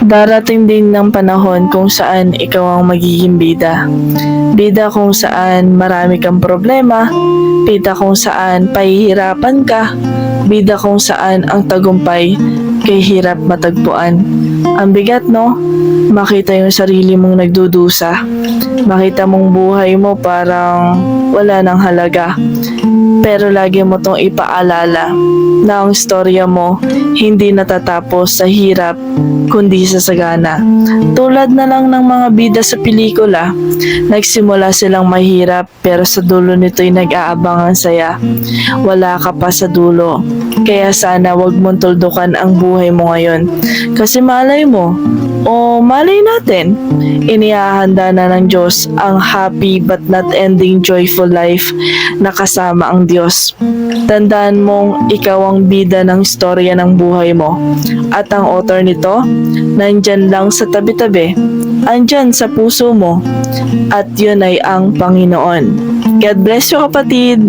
Darating din ng panahon kung saan ikaw ang magiging bida. Bida kung saan marami kang problema, bida kung saan pahihirapan ka, bida kung saan ang tagumpay kay hirap matagpuan. Ang bigat, no? Makita yung sarili mong nagdudusa. Makita mong buhay mo parang wala ng halaga. Pero lagi mo tong ipaalala na ang storya mo hindi natatapos sa hirap kundi sa sagana. Tulad na lang ng mga bida sa pelikula, nagsimula silang mahirap pero sa dulo nito'y nag-aabang ang saya. Wala ka pa sa dulo. Kaya sana wag mong tuldukan ang buhay mo ngayon. Kasi malay mo, o malay natin, inihahanda na ng Diyos ang happy but not ending joyful life na kasama ang Diyos. Tandaan mong ikaw ang bida ng storya ng buhay mo. At ang author nito, nandyan lang sa tabi-tabi, andyan sa puso mo. At yun ay ang Panginoon. God bless you, kapatid!